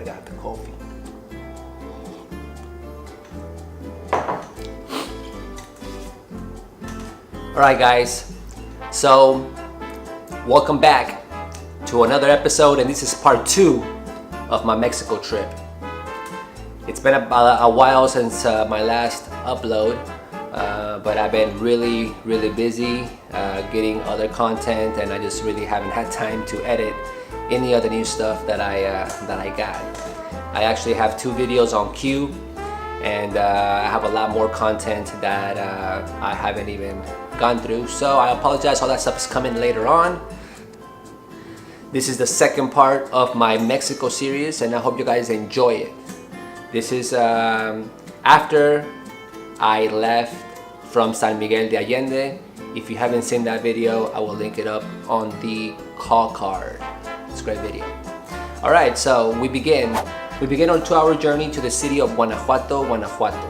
I got the coffee. Alright guys, so welcome back to another episode, and this is part 2 of my Mexico trip. It's been about a while since my last upload, but I've been really busy getting other content, and I just really haven't had time to edit any other new stuff that I got. I actually have 2 videos on queue, and I have a lot more content that I haven't even gone through, so I apologize. All that stuff is coming later on. This is the second part of my Mexico series, and I hope you guys enjoy it. This is after I left from San Miguel de Allende. If you haven't seen that video, I will link it up on the call card. It's a great video. Alright, so we begin on a 2-hour journey to the city of Guanajuato, Guanajuato.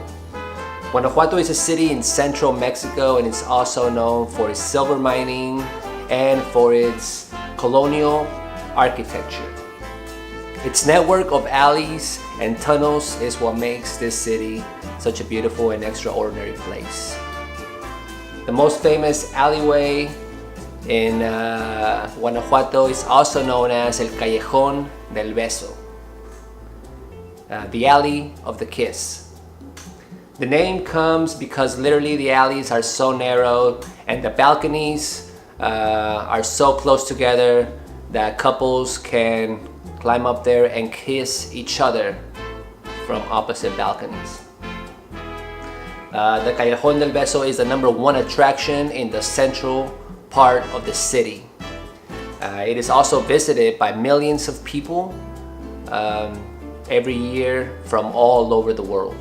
Guanajuato is a city in central Mexico, and it's also known for its silver mining and for its colonial architecture. Its network of alleys and tunnels is what makes this city such a beautiful and extraordinary place. The most famous alleyway in Guanajuato is also known as el callejon del Beso, the alley of the kiss. The name comes because literally the alleys are so narrow and the balconies are so close together that couples can climb up there and kiss each other from opposite balconies. The Callejon del Beso is the #1 attraction in the central part of the city. It is also visited by millions of people every year from all over the world.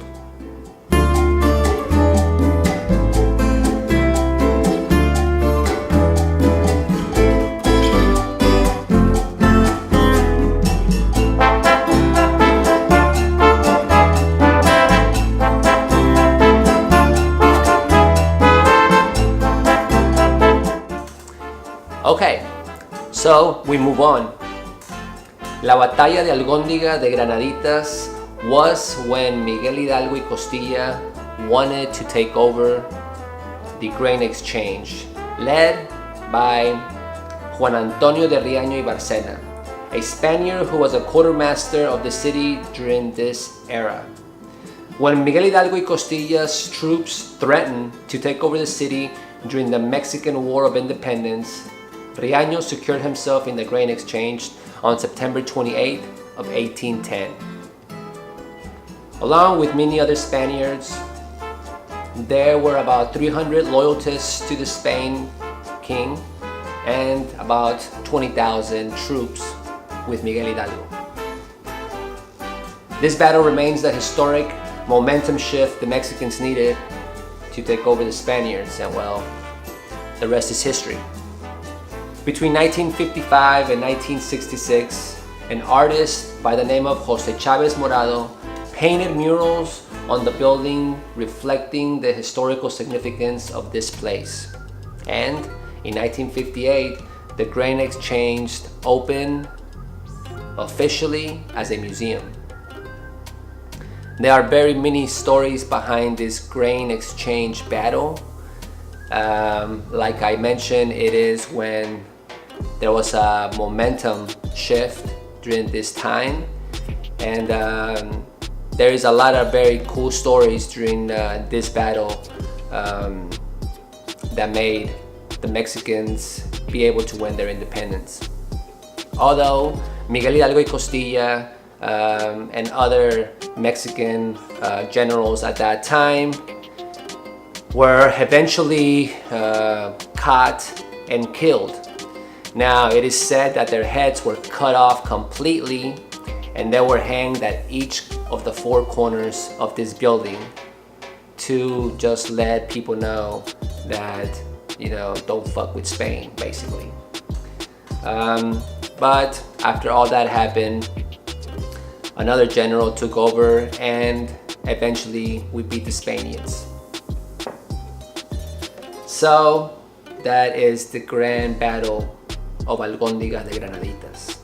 Okay, so we move on. La batalla de Algóndiga de Granaditas was when Miguel Hidalgo y Costilla wanted to take over the grain exchange, led by Juan Antonio de Riaño y Barcena, a Spaniard who was a quartermaster of the city during this era. When Miguel Hidalgo y Costilla's troops threatened to take over the city during the Mexican War of Independence, Riaño secured himself in the grain exchange on September 28 of 1810. Along with many other Spaniards, there were about 300 loyalists to the Spain king and about 20,000 troops with Miguel Hidalgo. This battle remains the historic momentum shift the Mexicans needed to take over the Spaniards, and well, the rest is history. Between 1955 and 1966, an artist by the name of Jose Chavez Morado painted murals on the building reflecting the historical significance of this place. And in 1958, the grain exchange opened officially as a museum. There are very many stories behind this grain exchange battle. Like I mentioned, it is when there was a momentum shift during this time, and there is a lot of very cool stories during this battle that made the Mexicans be able to win their independence. Although Miguel Hidalgo y Costilla and other Mexican generals at that time were eventually caught and killed. Now, it is said that their heads were cut off completely and they were hanged at each of the 4 corners of this building to just let people know that, you know, don't fuck with Spain, basically. But after all that happened, another general took over and eventually we beat the Spaniards. So that is the grand battle of Algóndiga de Granaditas.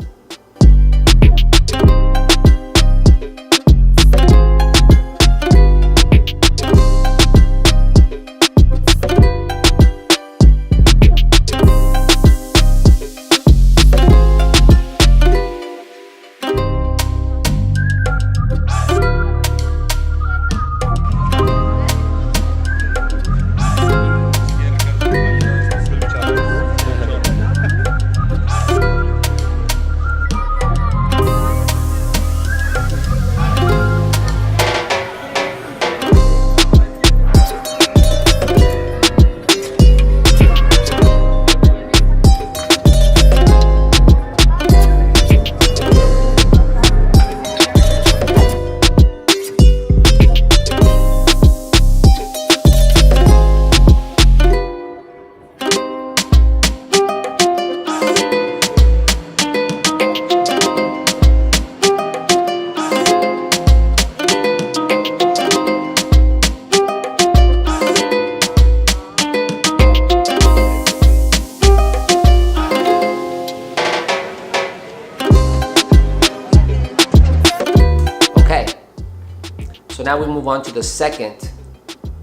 So now we move on to the second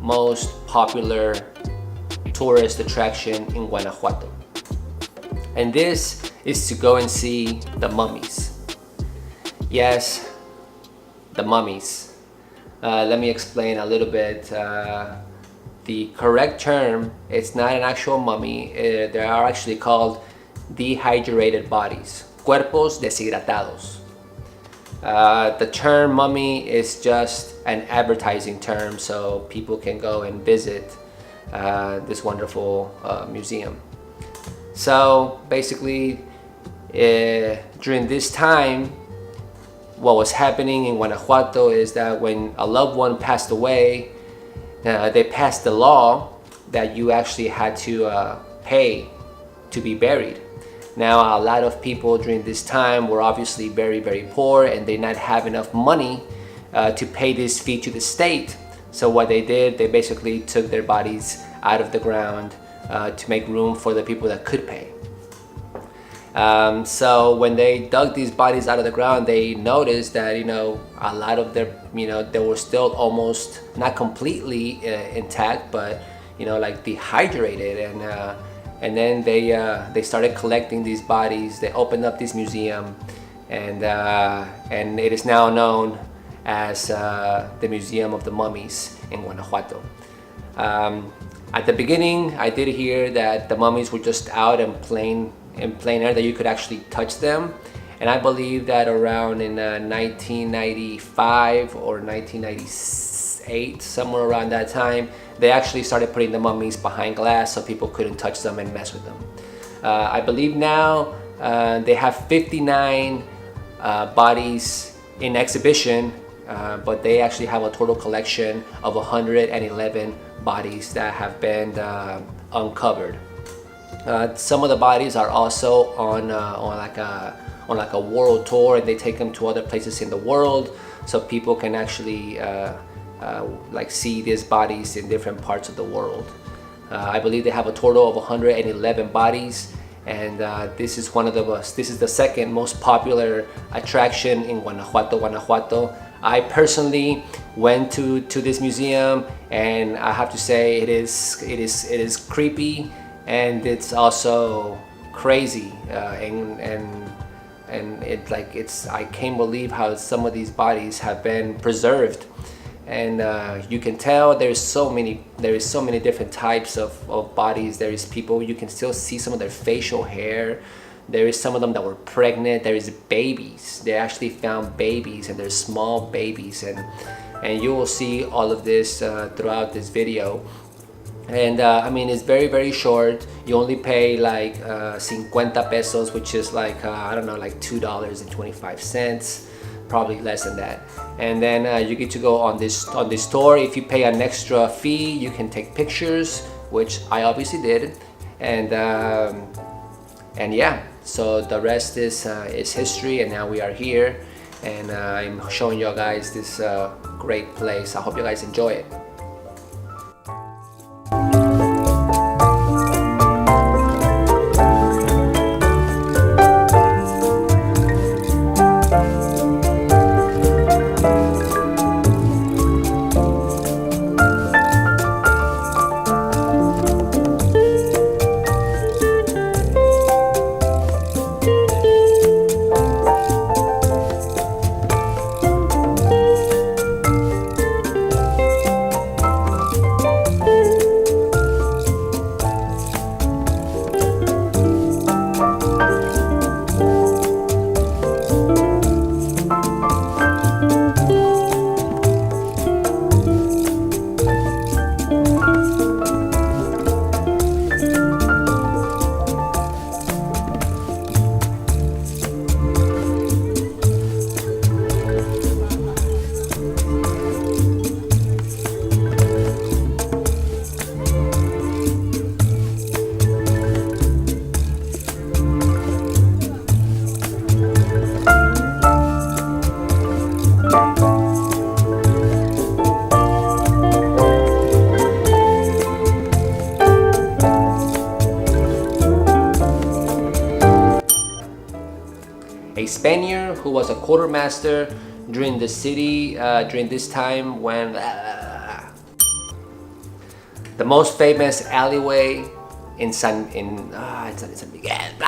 most popular tourist attraction in Guanajuato. And this is to go and see the mummies. Yes, the mummies. Let me explain a little bit. The correct term, it's not an actual mummy. They are actually called dehydrated bodies, cuerpos deshidratados. The term mummy is just an advertising term so people can go and visit this wonderful museum. So basically, during this time, what was happening in Guanajuato is that when a loved one passed away, they passed the law that you actually had to pay to be buried. Now, a lot of people during this time were obviously very, very poor, and they not have enough money to pay this fee to the state. So what they did, they basically took their bodies out of the ground to make room for the people that could pay. So when they dug these bodies out of the ground, they noticed that, a lot of their, they were still almost not completely intact, but, like dehydrated. And then they started collecting these bodies. They opened up this museum, and it is now known as the Museum of the Mummies in Guanajuato. At the beginning, I did hear that the mummies were just out in plain air, that you could actually touch them. And I believe that around in 1995 or 1998, somewhere around that time, they actually started putting the mummies behind glass so people couldn't touch them and mess with them. I believe now they have 59 bodies in exhibition, but they actually have a total collection of 111 bodies that have been uncovered. Some of the bodies are also on like a world tour, and they take them to other places in the world so people can actually like see these bodies in different parts of the world. I believe they have a total of 111 bodies, and this is the second most popular attraction in Guanajuato. I personally went to this museum, and I have to say it is creepy, and it's also crazy, and I can't believe how some of these bodies have been preserved. And you can tell there is so many different types of bodies. There is people, you can still see some of their facial hair. There is some of them that were pregnant. There is babies. They actually found babies, and they're small babies, and you will see all of this throughout this video. And I mean, it's very, very short. You only pay like 50 pesos, which is like I don't know, like $2.25, probably less than that. And then you get to go on this tour. If you pay an extra fee, you can take pictures, which I obviously did. And yeah, so the rest is history, and now we are here, and I'm showing you guys this great place. I hope you guys enjoy it. A Spaniard who was a quartermaster during the city during this time when the most famous alleyway in San Miguel.